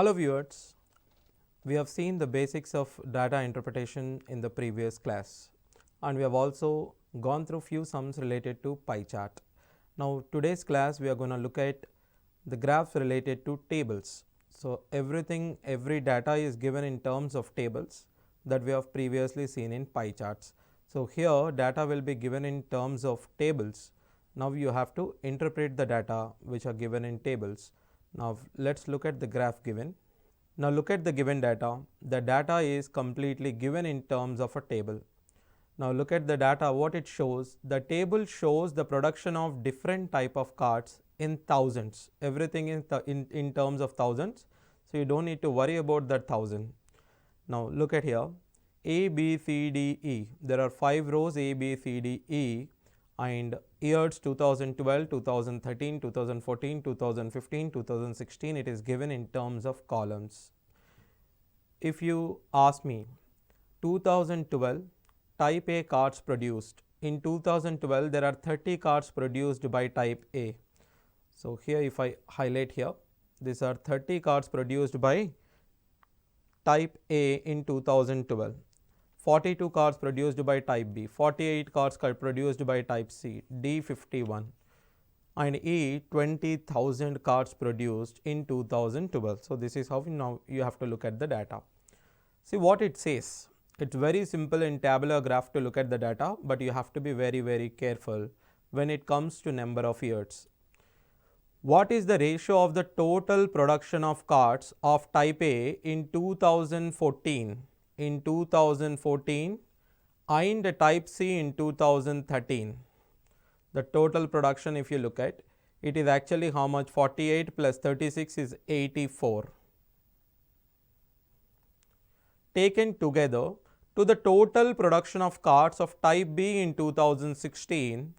Hello viewers, we have seen the basics of data interpretation in the previous class, and we have also gone through few sums related to pie chart. Now today's class we are going to look at the graphs related to tables. So every data is given in terms of tables that we have previously seen in pie charts. So here data will be given in terms of tables. Now you have to interpret the data which are given in tables. Now let's look at the graph given. Now look at the given data. The data is completely given in terms of a table. Now look at the data, what it shows. The table shows the production of different type of cards in thousands. Everything in terms of thousands. So you don't need to worry about that 1000. Now look at here, A, B, C, D, E. There are 5 rows A, B, C, D, E, and years 2012, 2013, 2014, 2015, 2016, it is given in terms of columns. If you ask me, 2012 type A cards produced. In 2012 there are 30 cards produced by type A. So here if I highlight here, these are 30 cards produced by type A in 2012. 42 cards produced by type B, 48 cards produced by type C, D 51, and E 20,000 cards produced in 2012. So this is how now you have to look at the data. See what it says. It's very simple in tabular graph to look at the data, but you have to be very careful when it comes to number of years. What is the ratio of the total production of cards of type A in 2014? In 2014 and type C in 2013. The total production, if you look at, it is actually how much? 48 plus 36 is 84. Taken together to the total production of cards of type B in 2016,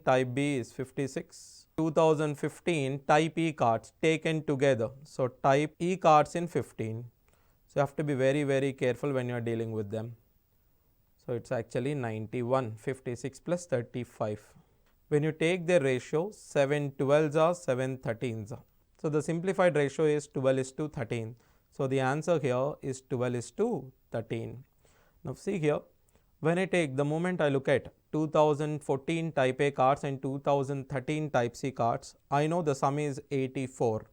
type B is 56. 2015 type E cards taken together. So type E cards in 15. So you have to be very careful when you are dealing with them. So it's actually 91, 56 plus 35. When you take their ratio, 7 12s are 7 13s are. So the simplified ratio is 12:13. So the answer here is 12:13. Now see here, when I take the moment I look at 2014 type A cards and 2013 type C cards, I know the sum is 84.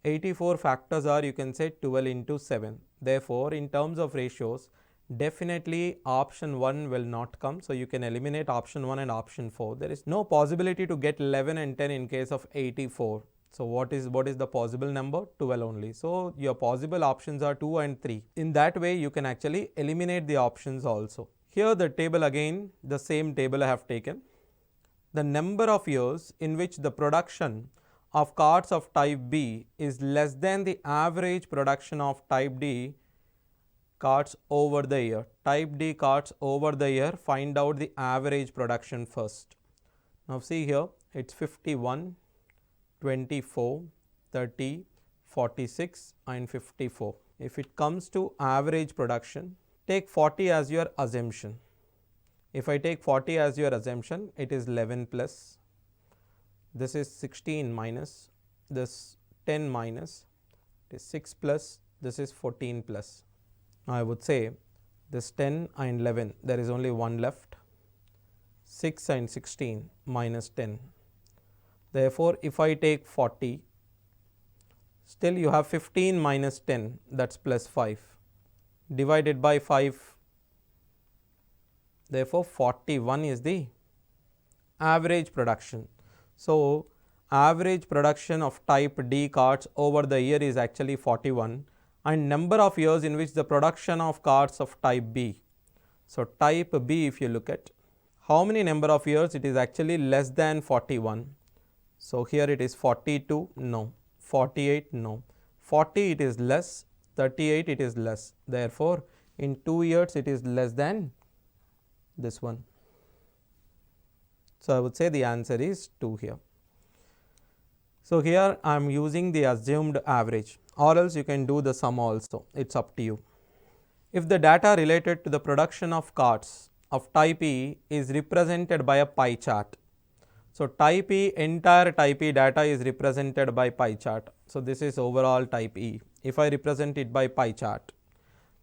84 factors are, you can say, 12 into 7. Therefore, in terms of ratios, definitely option 1 will not come. So you can eliminate option 1 and option 4. There is no possibility to get 11 and 10 in case of 84. So what is the possible number? 12 only. So your possible options are 2 and 3. In that way, you can actually eliminate the options also. Here the table, again the same table I have taken. The number of years in which the production of cards of type B is less than the average production of type D cards over the year. Type D cards over the year, find out the average production first. Now see here, it's 51, 24, 30, 46 and 54. If it comes to average production, take 40 as your assumption. If I take 40 as your assumption, it is 11 plus, this is 16 minus, this 10 minus, it is 6 plus, this is 14 plus. Now I would say this 10 and 11, there is only one left, 6 and 16 minus 10. Therefore, if I take 40, still you have 15 minus 10, that's plus 5, divided by 5. Therefore, 41 is the average production. So average production of type D cards over the year is actually 41, and number of years in which the production of cards of type B. So type B, if you look at how many number of years, it is actually less than 41. So here it is 42, no, 48, no, 40 it is less, 38 it is less. Therefore, in 2 years it is less than this one. So I would say the answer is 2 here. So here I am using the assumed average, or else you can do the sum also, it's up to you. If the data related to the production of cards of type E is represented by a pie chart, So type E, entire type E data is represented by pie chart. So this is overall type E. If I represent it by pie chart,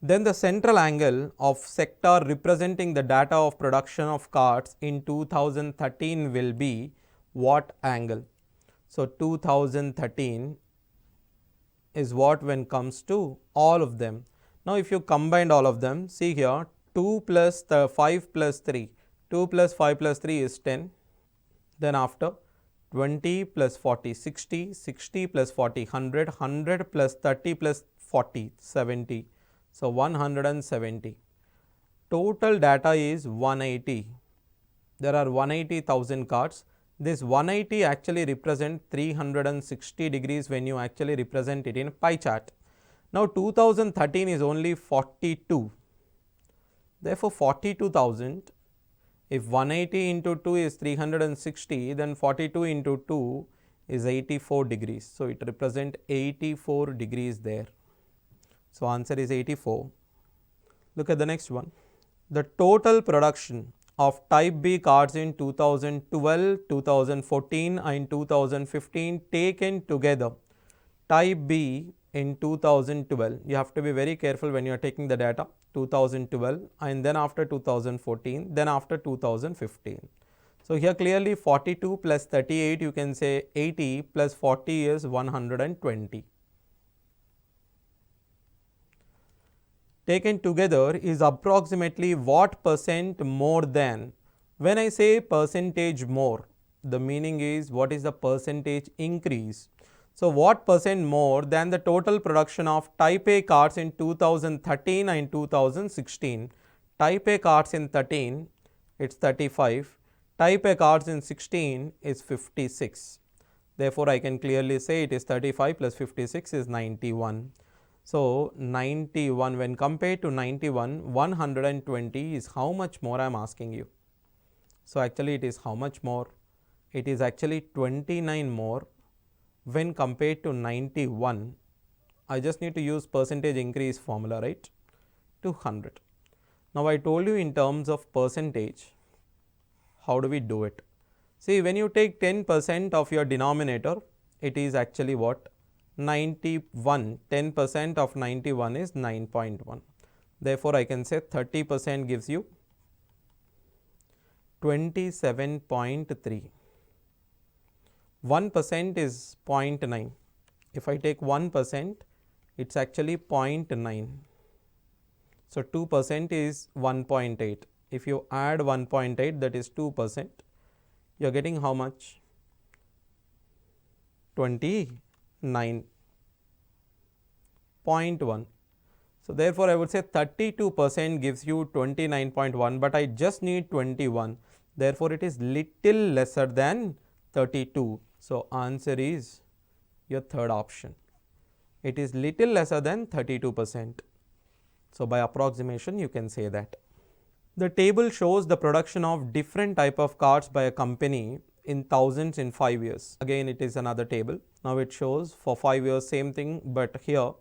then the central angle of sector representing the data of production of cards in 2013 will be what angle? So 2013 is what when comes to all of them. Now if you combine all of them, see here 2 plus 5 plus 3, 2 plus 5 plus 3 is 10. Then after 20 plus 40, 60, 60 plus 40, 100, 100 plus 30 plus 40, 70. So 170. Total data is 180. There are 180,000 cards. This 180 actually represent 360 degrees when you actually represent it in pie chart. Now 2013 is only 42. Therefore 42,000. If 180 into 2 is 360, then 42 into 2 is 84 degrees. So it represents 84 degrees there. So answer is 84. Look at the next one. The total production of type B cards in 2012, 2014 and 2015 taken together. Type B in 2012, you have to be very careful when you are taking the data. 2012 and then after 2014, then after 2015. So here clearly 42 plus 38, you can say 80 plus 40 is 120. Taken together is approximately what percent more than? When I say percentage more, the meaning is what is the percentage increase. So what percent more than the total production of type A cards in 2013 and 2016? Type A cards in 13, it's 35. Type A cards in 16 is 56. Therefore, I can clearly say it is 35 plus 56 is 91. So 91, when compared to 91, 120 is how much more I am asking you. So actually it is how much more? It is actually 29 more. When compared to 91, I just need to use percentage increase formula, right, to 100. Now I told you in terms of percentage, how do we do it? See, when you take 10% of your denominator, it is actually what? 91. 10% of 91 is 9.1. Therefore, I can say 30% gives you 27.3. 1% is 0.9. If I take 1%, it's actually 0.9. So 2% is 1.8. If you add 1.8, that is 2%. You are getting how much? 29.1. So therefore, I would say 32% gives you 29.1, but I just need 21. Therefore, it is little lesser than 32. So answer is your third option. It is little lesser than 32%. So by approximation, you can say that. The table shows the production of different type of cards by a company in thousands in 5 years. Again, it is another table. Now it shows for 5 years same thing, but here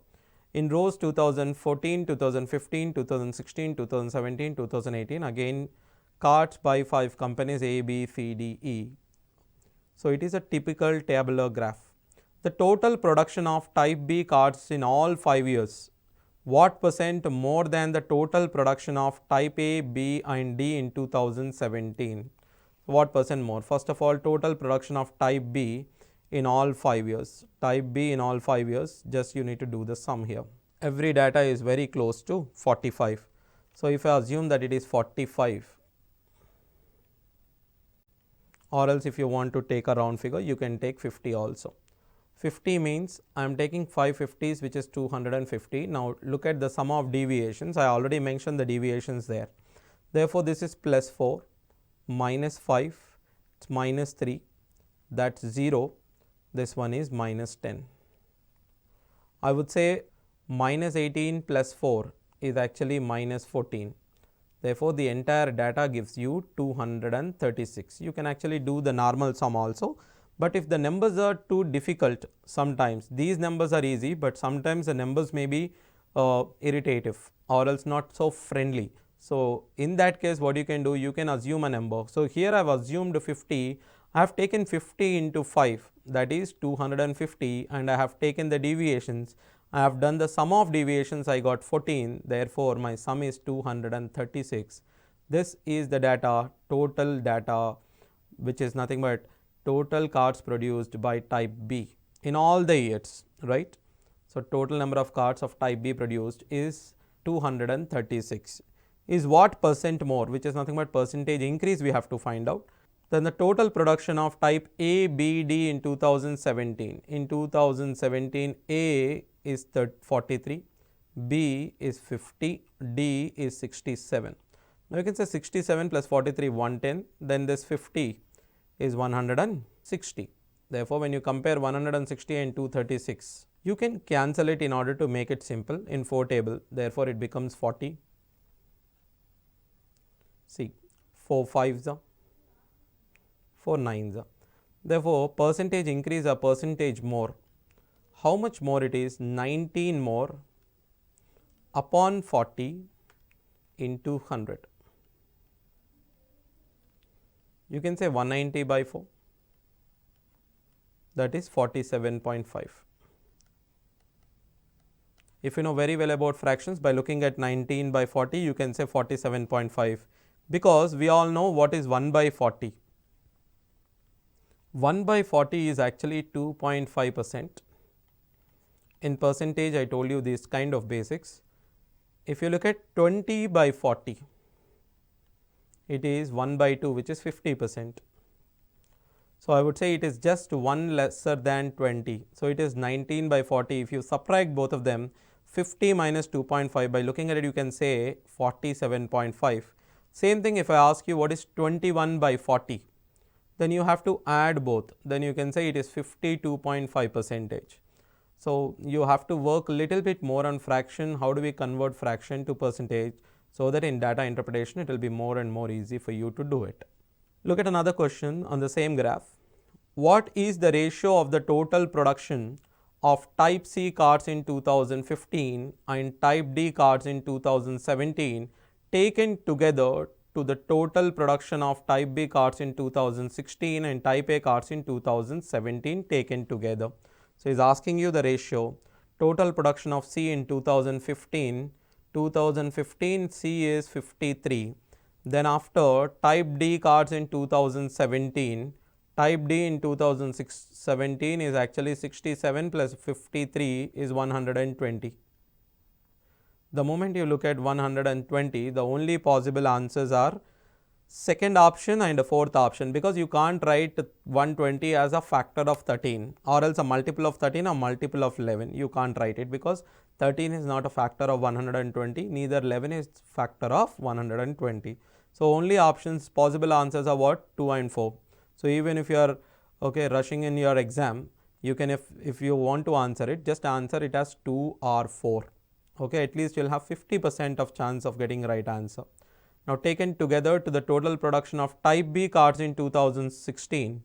in rows 2014, 2015, 2016, 2017, 2018, again cards by 5 companies A, B, C, D, E. So it is a typical tabular graph. The total production of type B cards in all 5 years. What percent more than the total production of type A, B and D in 2017? What percent more? First of all, total production of type B in all 5 years. Type B in all 5 years, just you need to do the sum here. Every data is very close to 45. So if I assume that it is 45, or else if you want to take a round figure, you can take 50 also. 50 means I am taking 5 50s, which is 250. Now look at the sum of deviations. I already mentioned the deviations there. Therefore, this is plus 4, minus 5, it's minus 3, that's 0. This one is minus 10. I would say minus 18 plus 4 is actually minus 14. Therefore, the entire data gives you 236. You can actually do the normal sum also, but if the numbers are too difficult, sometimes these numbers are easy, but sometimes the numbers may be irritative or else not so friendly. So in that case, what you can do, you can assume a number. So here I have assumed 50. I have taken 50 into 5, that is 250, and I have taken the deviations. I have done the sum of deviations, I got 14, therefore my sum is 236. This is the data, total data, which is nothing but total cards produced by type B in all the years, right? So total number of cards of type B produced is 236. Is what percent more, which is nothing but percentage increase we have to find out. Then the total production of type A, B, D in 2017. In 2017, A is 43, B is 50, D is 67. Now you can say 67 plus 43, 110, then this 50 is 160. Therefore, when you compare 160 and 236, you can cancel it in order to make it simple in 4 table. Therefore, it becomes 40. See, 4 5s are 4 9s are. Therefore, percentage increase or percentage more. How much more it is? 19 more upon 40 into 100. You can say 190 by 4, that is 47.5. If you know very well about fractions, by looking at 19 by 40, you can say 47.5, because we all know what is 1 by 40. 1 by 40 is actually 2.5%. In percentage, I told you these kind of basics. If you look at 20 by 40, it is 1 by 2, which is 50%. So I would say it is just 1 lesser than 20. So it is 19 by 40. If you subtract both of them, 50 minus 2.5, by looking at it, you can say 47.5. Same thing if I ask you what is 21 by 40, then you have to add both. Then you can say it is 52.5%. So you have to work a little bit more on fraction. How do we convert fraction to percentage, so that in data interpretation it will be more and more easy for you to do it. Look at another question on the same graph. What is the ratio of the total production of type C cards in 2015 and type D cards in 2017 taken together to the total production of type B cards in 2016 and type A cards in 2017 taken together? So he is asking you the ratio. Total production of C in 2015 C is 53. Then after type D cards in 2017, type D in 2017 is actually 67 plus 53 is 120. The moment you look at 120, the only possible answers are second option and a fourth option, because you can't write 120 as a factor of 13 or else a multiple of 13 or multiple of 11. You can't write it because 13 is not a factor of 120, neither 11 is factor of 120. So only options, possible answers are what? 2 and 4. So even if you are rushing in your exam, you can, if you want to answer it, just answer it as 2 or 4. At least you will have 50% of chance of getting right answer. Now taken together to the total production of type B cards in 2016.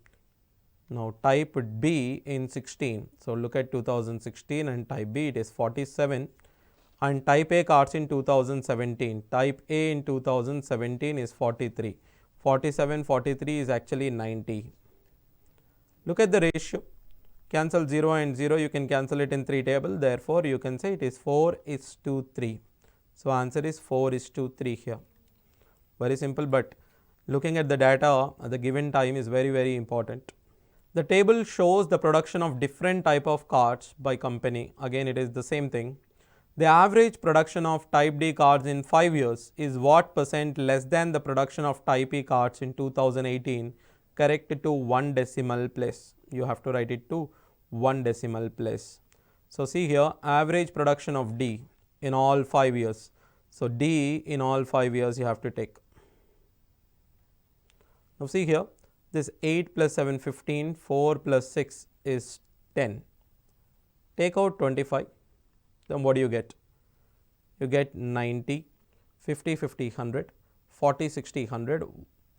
Now type B in 16. So look at 2016 and type B, it is 47. And type A cards in 2017. Type A in 2017 is 43. 47, 43 is actually 90. Look at the ratio. Cancel 0 and 0, you can cancel it in 3 table. Therefore, you can say it is 4:3. So answer is 4:3 here. Very simple, but looking at the data at the given time is very, very important. The table shows the production of different type of cards by company. Again, it is the same thing. The average production of type D cards in 5 years is what percent less than the production of type E cards in 2018? Correct to 1 decimal place. You have to write it to 1 decimal place. So see here, average production of D in all 5 years. So D in all 5 years you have to take. Now see here, this 8 plus 7, 15, 4 plus 6 is 10. Take out 25, then what do you get? You get 90, 50, 50, 100, 40, 60, 100,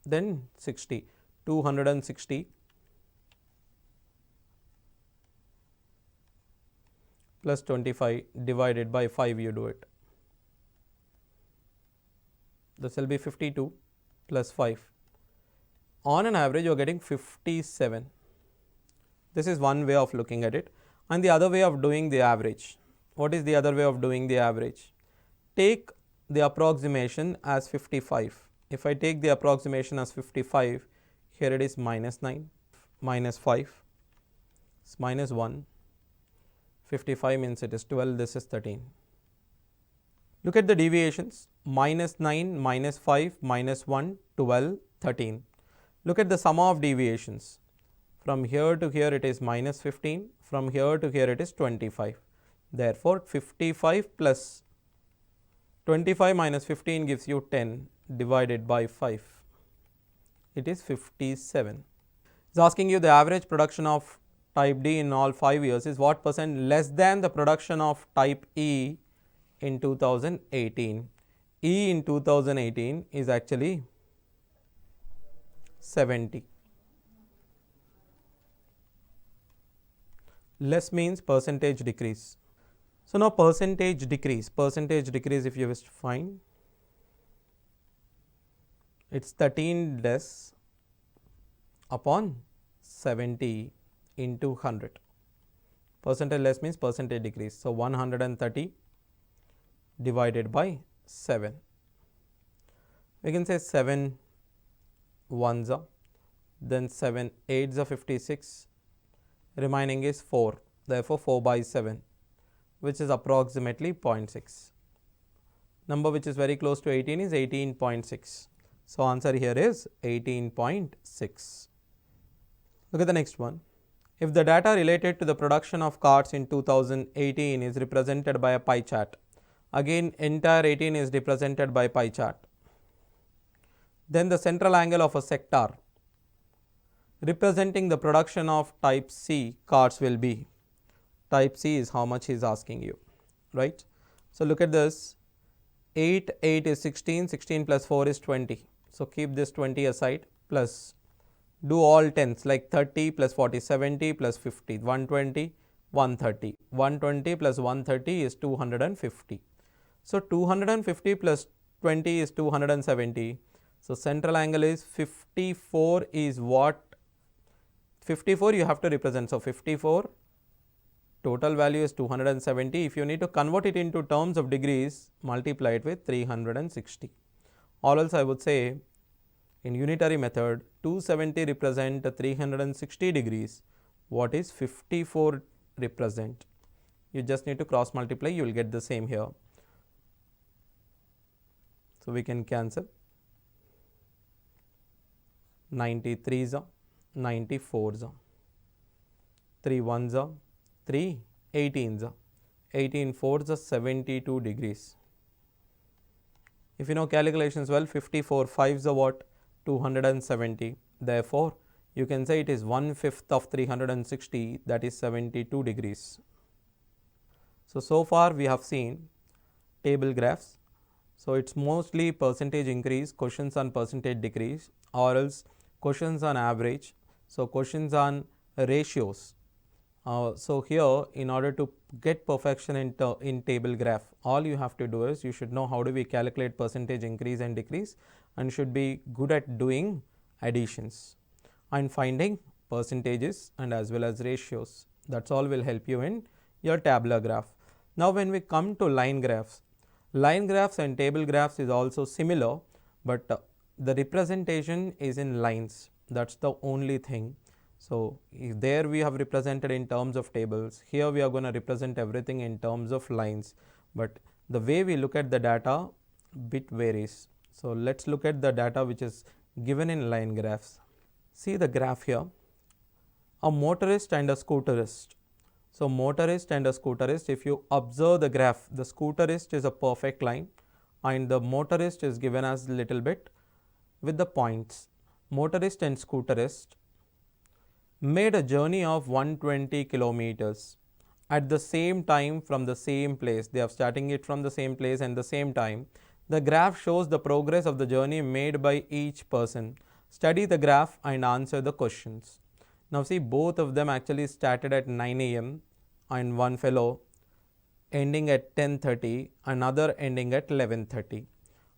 then 60, 260 plus 25 divided by 5, you do it. This will be 52 plus 5. on an average you are getting 57. This is one way of looking at it. And the other way of doing the average. What is the other way of doing the average? Take the approximation as 55. If I take the approximation as 55, here it is minus 9, minus 5, it's minus 1, 55 means it is 12, this is 13. Look at the deviations, minus 9, minus 5, minus 1, 12, 13. Look at the sum of deviations. From here to here it is minus 15, from here to here it is 25. Therefore, 55 plus 25 minus 15 gives you 10 divided by 5. It is 57. It's asking you the average production of type D in all 5 years is what percent less than the production of type E in 2018. E in 2018 is actually 70. Less means percentage decrease. So now percentage decrease if you wish to find, it's 13 less upon 70 into 100. Percentage less means percentage decrease. So 130 divided by 7. We can say 7 ones are, then 7 8s are 56, remaining is 4. Therefore, 4 by 7, which is approximately 0.6. Number which is very close to 18 is 18.6. So, answer here is 18.6. Look at the next one. If the data related to the production of cards in 2018 is represented by a pie chart, again entire 18 is represented by pie chart, then the central angle of a sector representing the production of type C cards will be, type C is how much he is asking you, right. So, look at this, 8 is 16, 16 plus 4 is 20. So, keep this 20 aside, plus do all tens like 30 plus 40, 70 plus 50, 120, 130. 120 plus 130 is 250. So, 250 plus 20 is 270. So, central angle is 54 is what? 54 you have to represent. So, 54 total value is 270. If you need to convert it into terms of degrees, multiply it with 360. Or else I would say in unitary method 270 represent 360 degrees. What is 54 represent? You just need to cross multiply, you will get the same here. So, we can cancel 93s are 94s are 3 1s are 3 18s are 18 4s are 72 degrees. If you know calculations well, 54 5s are what? 270. Therefore, you can say it is 1/5 of 360, that is 72 degrees. So far we have seen table graphs. So, it is mostly percentage increase, questions on percentage decrease, or else questions on average. So, questions on ratios. So, here in order to get perfection in table graph, all you have to do is you should know how do we calculate percentage increase and decrease, and should be good at doing additions and finding percentages and as well as ratios. That is all will help you in your tabular graph. Now, when we come to line graphs and table graphs is also similar, but the representation is in lines, that is the only thing. So, if there we have represented in terms of tables, here we are going to represent everything in terms of lines, but the way we look at the data bit varies. So, let us look at the data which is given in line graphs. See the graph here, a motorist and a scooterist. So, motorist and a scooterist, if you observe the graph, the scooterist is a perfect line and the motorist is given as little bit with the points. Motorist and scooterist made a journey of 120 kilometers at the same time from the same place. They are starting it from the same place and the same time. The graph shows the progress of the journey made by each person. Study the graph and answer the questions. Now, see, both of them actually started at 9 a.m. and one fellow ending at 10:30, another ending at 11:30,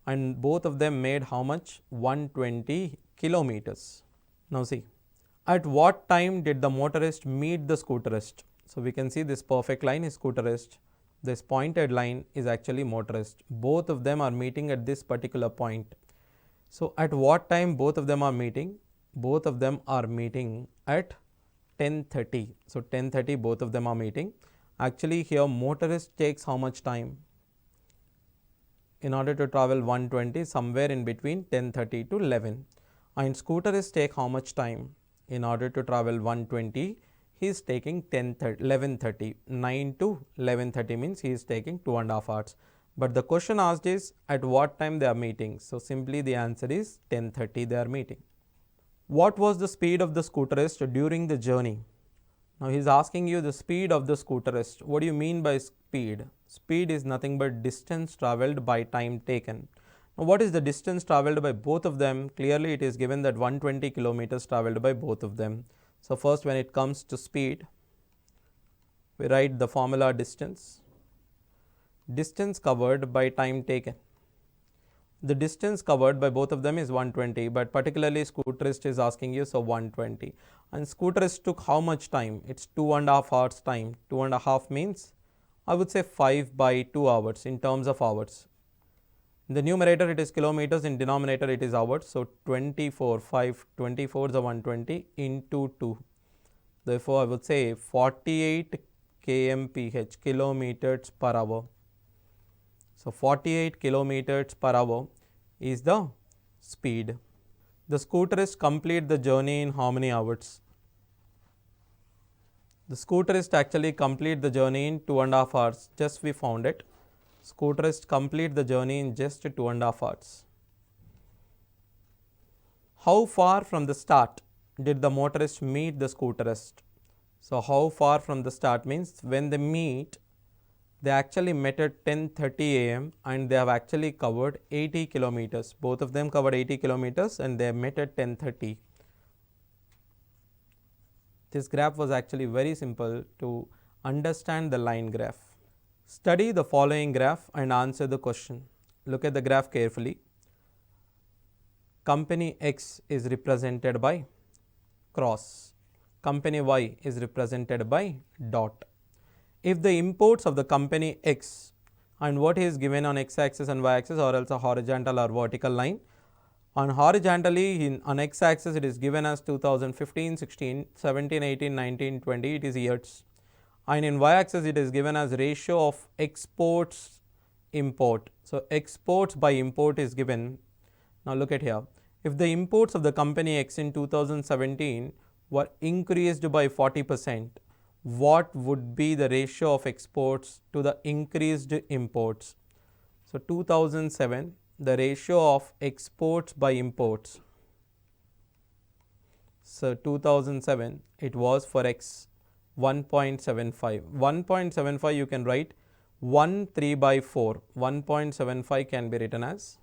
and both of them made how much? 120 kilometers. Now see, at what time did the motorist meet the scooterist? So we can see this perfect line is scooterist. This pointed line is actually motorist. Both of them are meeting at this particular point. So at what time both of them are meeting? Both of them are meeting at 10:30. So 10:30 both of them are meeting. Actually here motorist takes how much time? In order to travel 120, somewhere in between 10:30 to 11. And scooterist take how much time? In order to travel 120, he is taking 11:30. 9 to 11:30 means he is taking 2.5 hours. But the question asked is at what time they are meeting. So simply the answer is 10:30 they are meeting. What was the speed of the scooterist during the journey? Now he is asking you the speed of the scooterist. What do you mean by speed? Speed is nothing but distance travelled by time taken. Now what is the distance travelled by both of them? Clearly it is given that 120 kilometers travelled by both of them. So first when it comes to speed, we write the formula distance. Distance covered by time taken. The distance covered by both of them is 120, but particularly scooterist is asking you, so 120. And scooterist took how much time? It's 2.5 hours time. 2.5 means, I would say 5 by 2 hours in terms of hours. In the numerator it is kilometers, in denominator it is hours. So 24, 5, 24 is 120 into 2. Therefore I would say 48 kmph, kilometers per hour. So 48 kilometers per hour is the speed. The scooterist complete the journey in how many hours? The scooterist actually complete the journey in 2.5 hours. Just we found it. Scooterist complete the journey in just 2.5 hours. How far from the start did the motorist meet the scooterist? So how far from the start means when they meet, they actually met at 10:30 a.m. and they have actually covered 80 kilometers. Both of them covered 80 kilometers and they met at 10:30. This graph was actually very simple to understand the line graph. Study the following graph and answer the question. Look at the graph carefully. Company X is represented by cross. Company Y is represented by dot. If the imports of the company X and what is given on X axis and Y axis or else a horizontal or vertical line. On horizontally on X axis it is given as 2015, 16, 17, 18, 19, 20, it is years. And in Y axis it is given as ratio of exports import. So exports by import is given. Now look at here. If the imports of the company X in 2017 were increased by 40%, what would be the ratio of exports to the increased imports? So 2007, the ratio of exports by imports. So 2007, it was for X 1.75. 1.75 you can write 1 3 by 4. 1.75 can be written as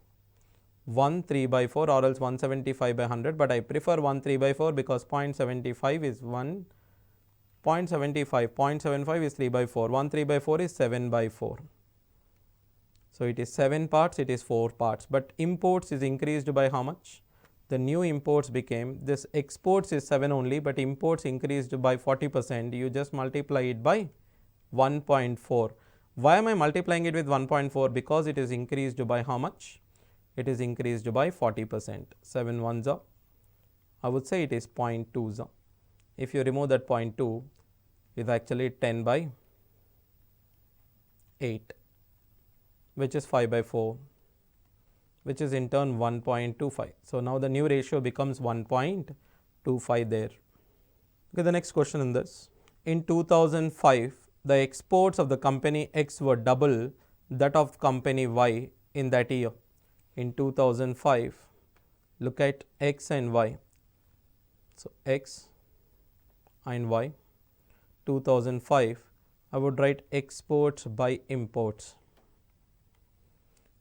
1 3 by 4 or else 175 by 100, but I prefer 1 3 by 4 because 0.75 is 1. 0.75, 0.75 is 3 by 4, 1 3 by 4 is 7 by 4. So it is 7 parts, it is 4 parts, but imports is increased by how much? The new imports became, this exports is 7 only, but imports increased by 40%, you just multiply it by 1.4. Why am I multiplying it with 1.4? Because it is increased by how much? It is increased by 40%. 7 ones are, I would say it is 0.2s. If you remove that 0.2, it is actually 10 by 8, which is 5 by 4, which is in turn 1.25. So now the new ratio becomes 1.25 there. Look at the next question in this. In 2005, the exports of the company X were double that of company Y in that year. In 2005, look at X and Y. So X and Y. 2005, I would write exports by imports.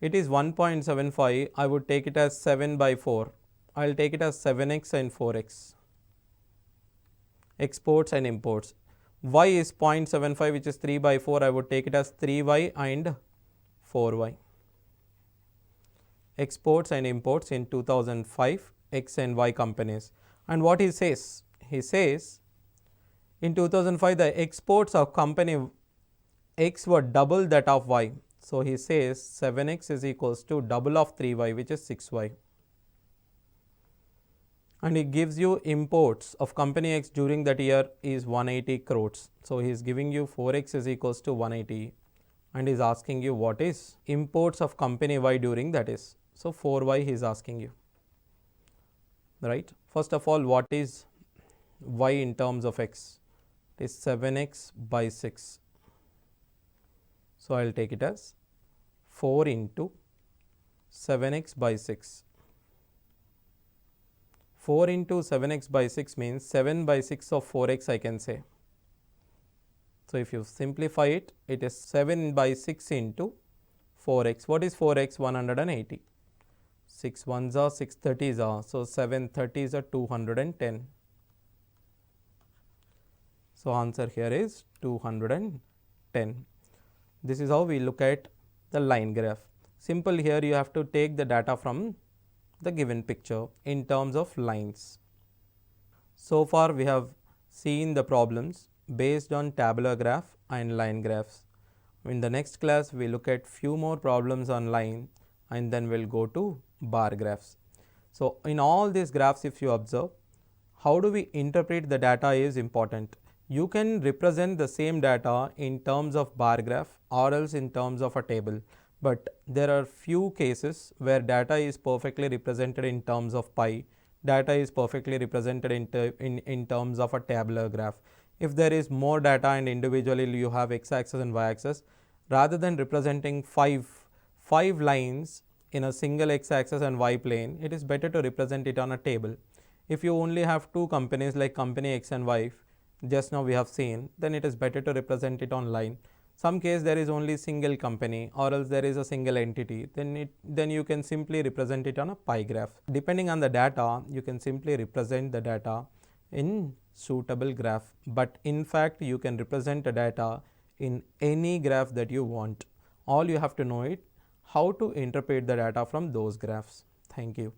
It is 1.75, I would take it as 7 by 4. I will take it as 7x and 4x. Exports and imports. Y is 0.75, which is 3 by 4. I would take it as 3y and 4y. Exports and imports in 2005, X and Y companies. And what he says? He says in 2005 the exports of company X were double that of Y. So he says 7x is equals to double of 3y, which is 6y. And he gives you imports of company X during that year is 180 crores. So he is giving you 4x is equals to 180 and is asking you what is imports of company Y during that is. So 4y he is asking you, right. First of all, what is Y in terms of X? It is 7x by 6. So I will take it as 4 into 7x by 6. 4 into 7x by 6 means 7 by 6 of 4x I can say. So if you simplify it, it is 7 by 6 into 4x. What is 4x? 180. 6 1s are 6 30s are. So 7 30s are 210. So answer here is 210. This is how we look at the line graph. Simple here, you have to take the data from the given picture in terms of lines. So far we have seen the problems based on tabular graph and line graphs. In the next class we look at few more problems on line and then we'll go to bar graphs. So in all these graphs, if you observe, how do we interpret the data is important. You can represent the same data in terms of bar graph or else in terms of a table. But there are few cases where data is perfectly represented in terms of pie, data is perfectly represented in terms of a tabular graph. If there is more data and individually you have x-axis and y-axis, rather than representing five lines in a single x-axis and y plane, it is better to represent it on a table. If you only have two companies like company X and Y, just now we have seen, then it is better to represent it on line. Some case there is only single company or else there is a single entity, then you can simply represent it on a pie graph. Depending on the data, you can simply represent the data in suitable graph, but in fact you can represent the data in any graph that you want. All you have to know it how to interpret the data from those graphs. Thank you.